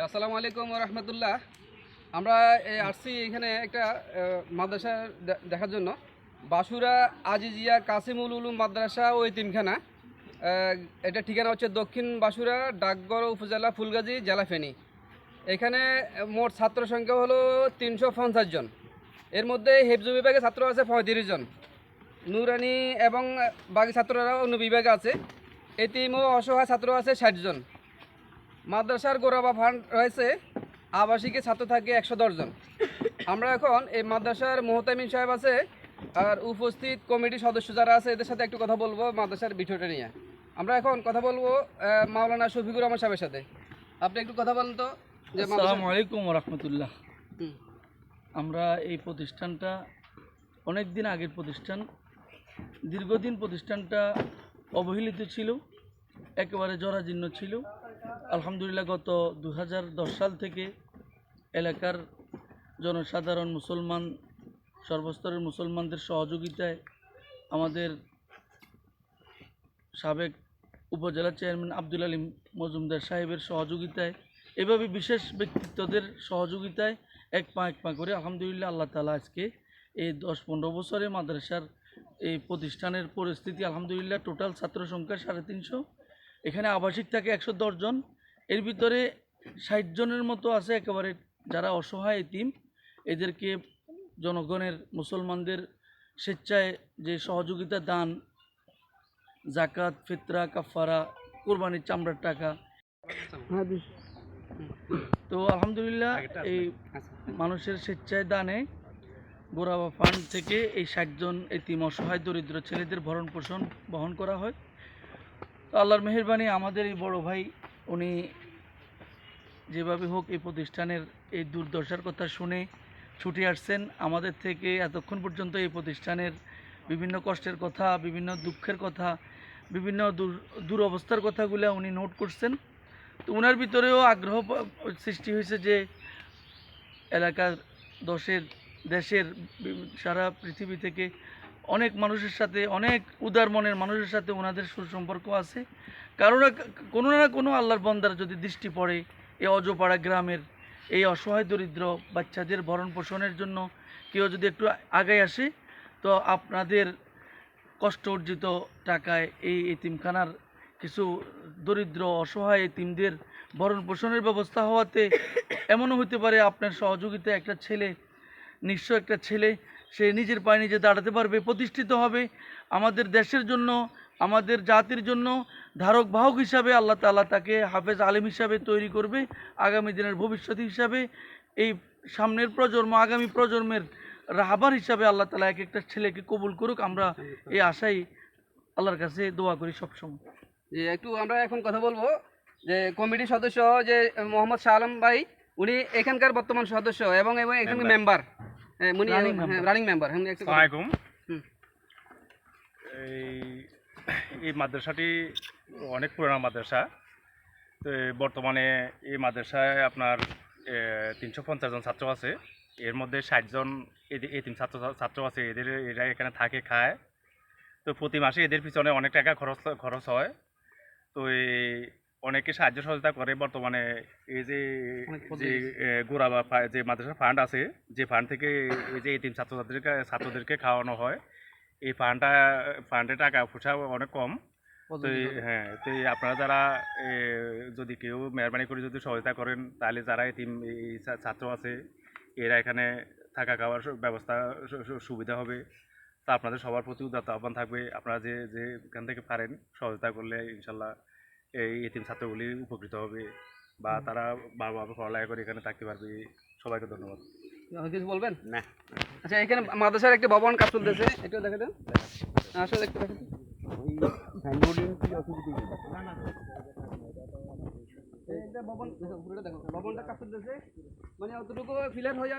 আসসালামু আলাইকুম রহমতুল্লাহ। আমরা আসছি এখানে একটা মাদ্রাসা দেখার জন্য। বাসুরা আজিজিয়া কাসিমুল উলুম মাদ্রাসা ও এতিমখানা। এটা ঠিকানা হচ্ছে দক্ষিণ বাসুরা, ডাকগড় উপজেলা, ফুলগাজী জেলা, ফেনী। এখানে মোট ছাত্র সংখ্যা হলো 350 জন। এর মধ্যে হেফজু বিভাগে ছাত্র আছে 35 জন, নুরানি এবং বাকি ছাত্ররাও অন্য বিভাগে আছে। এতিম ও অসহায় ছাত্র আছে 60 জন। মাদ্রাসার গোরাবা ফান্ড রয়েছে, আবাসিকে ছাত্র থাকে 110 জন। আমরা এখন এই মাদ্রাসার মোহতামিম সাহেব আছে আর উপস্থিত কমিটির সদস্য যারা আছে এদের সাথে একটু কথা বলবো মাদ্রাসার বিষয়টা নিয়ে। আমরা এখন কথা বলবো মাওলানা শফিকুর রহমান সাহেবের সাথে। আপনি একটু কথা বলেন তো যে আসসালামু আলাইকুম রহমতুল্লাহ। আমরা এই প্রতিষ্ঠানটা অনেক দিন আগের প্রতিষ্ঠান, দীর্ঘদিন প্রতিষ্ঠানটা অবহেলিত ছিল, একেবারে জরাজীর্ণ ছিল। আলহামদুলিল্লাহ গত 2010 সাল থেকে এলাকার জনসাধারণ, মুসলমান, সর্বস্তরের মুসলমানদের সহযোগিতায়, আমাদের সাবেক উপজেলা চেয়ারম্যান আব্দুল আলিম মজুমদার সাহেবের সহযোগিতায়, এভাবে বিশেষ ব্যক্তিত্বদের সহযোগিতায় এক পা করে আলহামদুলিল্লাহ আল্লাহ তাআলা আজকে এই 10-15 বছরে মাদ্রাসার এই প্রতিষ্ঠানের পরিস্থিতি আলহামদুলিল্লাহ। টোটাল ছাত্র সংখ্যা 350। এখানে আবাসিক থাকে 110 জন। এর ভিতরে 60 জনের মতো আছে একেবারে যারা অসহায় এতিম। এদেরকে জনগণের, মুসলমানদের স্বেচ্ছায় যে সহযোগিতা দান, জাকাত, ফিতরা, কাফারা, কোরবানির চামড়ার টাকা, তো আলহামদুলিল্লাহ এই মানুষের স্বেচ্ছায় দানে গোরাবা ফান্ড থেকে এই 60 জন এতিম অসহায় দরিদ্র ছেলেদের ভরণ পোষণ বহন করা হয়। তো আল্লাহর মেহেরবানি, আমাদের এই বড় ভাই উনি যেভাবে হোক এই প্রতিষ্ঠানের এই দুর্দশার কথা শুনে ছুটে আসছেন আমাদের থেকে। এতক্ষণ পর্যন্ত এই প্রতিষ্ঠানের বিভিন্ন কষ্টের কথা, বিভিন্ন দুঃখের কথা, বিভিন্ন দুরবস্থার কথাগুলো উনি নোট করছেন। তো ওনার ভিতরেও আগ্রহ সৃষ্টি হয়েছে যে এলাকার দেশের সারা পৃথিবী থেকে অনেক মানুষের সাথে, অনেক উদার মনের মানুষের সাথে ওনাদের সুসম্পর্ক আছে। কোনো না কোনো আল্লাহর বান্দার যদি দৃষ্টি পড়ে এই অজপাড়া গ্রামের এই অসহায় দরিদ্র বাচ্চাদের ভরণ পোষণের জন্য কেউ যদি একটু আগায় আসে, তো আপনাদের কষ্ট অর্জিত টাকায় এই এতিমখানার কিছু দরিদ্র অসহায় এতিমদের ভরণ পোষণের ব্যবস্থা হওয়াতে এমনও হতে পারে আপনার সহযোগিতায় একটা ছেলে, নিঃস্ব একটা ছেলে, সে নিজের পায়ে নিজে দাঁড়াতে পারবে, প্রতিষ্ঠিত হবে। আমাদের দেশের জন্য, আমাদের জাতির জন্য ধারক বাহক হিসাবে আল্লাহ তাআলা তাকে হাফেজ আলেম হিসাবে তৈরি করবে। আগামী দিনের ভবিষ্যৎ হিসাবে, এই সামনের প্রজন্ম, আগামী প্রজন্মের রাহবার হিসাবে আল্লাহ তাআলা এক একটা ছেলেকে কবুল করুক। আমরা এই আশাই আল্লাহর কাছে দোয়া করি সবসময়। যে একটু আমরা এখন কথা বলবো যে কমিটির সদস্য যে মোহাম্মদ শাহ আলম ভাই, উনি এখানকার বর্তমান সদস্য এবং এখানকার মেম্বার, রানিং মেম্বার। আসসালামাইকুম। এই মাদ্রাসাটি অনেক পুরানো মাদ্রাসা। তো বর্তমানে এই মাদ্রাসায় আপনার 350 জন ছাত্র আছে। এর মধ্যে 60 জন এতিম ছাত্র আছে। এরা এখানে থাকে, খায়। তো প্রতি মাসে এদের পিছনে অনেক টাকা খরচ হয়। তো অনেকে সাহায্য সহযোগিতা করে। বর্তমানে এই যে গোরাবা যে মাদ্রাসা ফান্ড আছে, যে ফান্ড থেকে এই যে এতিম ছাত্রদেরকে খাওয়ানো হয়, এই ফান্ডের টাকা পয়সা অনেক কম। তো হ্যাঁ, তো আপনারা যারা যদি কেউ মেহরবানি করে যদি সহায়তা করেন, তাহলে যারা এতিম এই ছাত্র আছে এরা এখানে থাকা খাওয়ার ব্যবস্থা সুবিধা হবে। তা আপনাদের সবার প্রতি উদাত্ত আহ্বান থাকবে, আপনারা যেখান থেকে পারেন সহায়তা করলে ইনশাল্লাহ এই এতিম ছাত্রগুলি উপকৃত হবে বা তারা ভালোভাবে পড়ালেখা করে এখানে থাকতে পারবে। সবাইকে ধন্যবাদ। কিছু বলবেন না? আচ্ছা, এখানে মাদ্রাসার একটা ভবন কাজ চলতেছে, একটু দেখে দেন। আসলে একটু দেখেন ভবনটা কাজ চলতেছে, মানে অতটুকু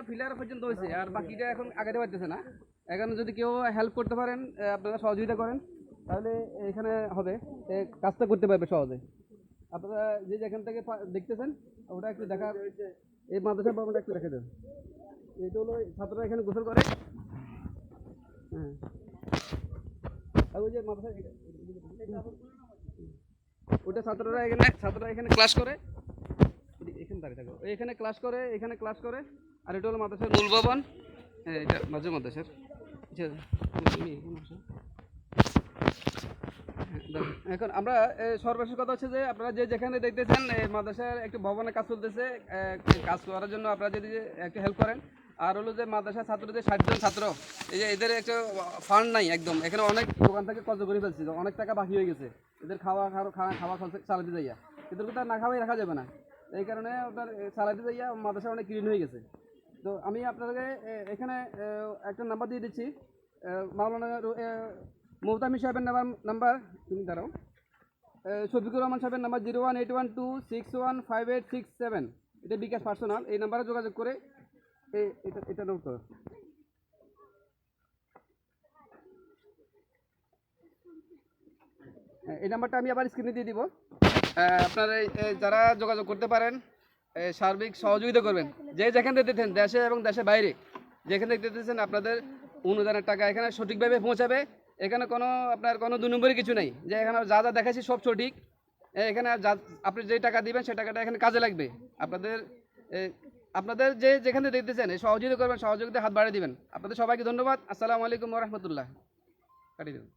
ফিলার পর্যন্ত হয়েছে, আর বাকিটা এখন আগাতে পারতেছে না। এখানে যদি কেউ হেল্প করতে পারেন, আপনারা সহযোগিতা করেন, তাহলে এখানে হবে, কাজটা করতে পারবে সহজে। আপনারা যে যেখান থেকে দেখতেছেন ওটা একটু দেখা, এই মাদ্রাসার ভবনটা একটু দেখে দেন। এটা হলো ছাত্ররা এখানে গোসল করে। হ্যাঁ, আর ওই যে মাদ্রাসা ওটা ছাত্ররা এখানে ক্লাস করে। এখানে এখানে দাঁড়িয়ে থাকো, এখানে ক্লাস করে, এখানে ক্লাস করে। আর এটা হলো মাদ্রাসার মূল ভবন, এটা মাঝে মাদ্রাসার। এখন আমরা সর্বশেষ কথা হচ্ছে যে আপনারা যে যেখানে দেখতেছেন মাদ্রাসার একটি ভবনে কাজ চলতেছে, কাজ করার জন্য আপনারা যদি একটু হেল্প করেন। আর হলো যে মাদ্রাসার ছাত্রদের 60 জন ছাত্র, এই যে এদের একটা ফান্ড নাই একদম, এখানে অনেক দোকান থেকে কর্জ করে ফেলছে, অনেক টাকা বাকি হয়ে গেছে এদের খাওয়া চালাতে যাইয়া, এদের তো না খাওয়াই রাখা যাবে না। এই কারণে আপনার চালাতে যাইয়া মাদ্রাসা অনেক ক্লিন হয়ে গেছে। তো আমি আপনাদেরকে এখানে একটা নাম্বার দিয়ে দিচ্ছি, মাওলানা মৌতামি সাহেবের নাম্বার, তুমি দাঁড়াও, শফিকুর রহমান সাহেবের নাম্বার 01812615867, এটা বিকাশ পার্সোনাল। এই নাম্বারে যোগাযোগ করে এটা নোট করো। এই নাম্বারটা আমি আবার স্ক্রিনে দিয়ে দিব। আপনারা যারা যোগাযোগ করতে পারেন, সার্বিক সহযোগিতা করবেন। যে যেখানে দেখতেছেন, দেশে এবং দেশের বাইরে যেখানে দেখতেছেন, আপনাদের অনুদানের টাকা এখানে সঠিকভাবে পৌঁছাবে। এখানে আপনার কোনো 2 নম্বরই কিছু নেই, যে এখানে যা যা দেখাচ্ছি সব সঠিক। এখানে আপনি যে টাকা দিবেন সেই টাকাটা এখানে কাজে লাগবে। আপনাদের যে যেখানে দেখতেছেন সহযোগিতা করবেন, সহযোগিতা হাত বাড়িয়ে দিবেন। আপনাদের সবাইকে ধন্যবাদ। আসসালামু আলাইকুম ওয়া রাহমাতুল্লাহ। কাটিয়ে দেবেন।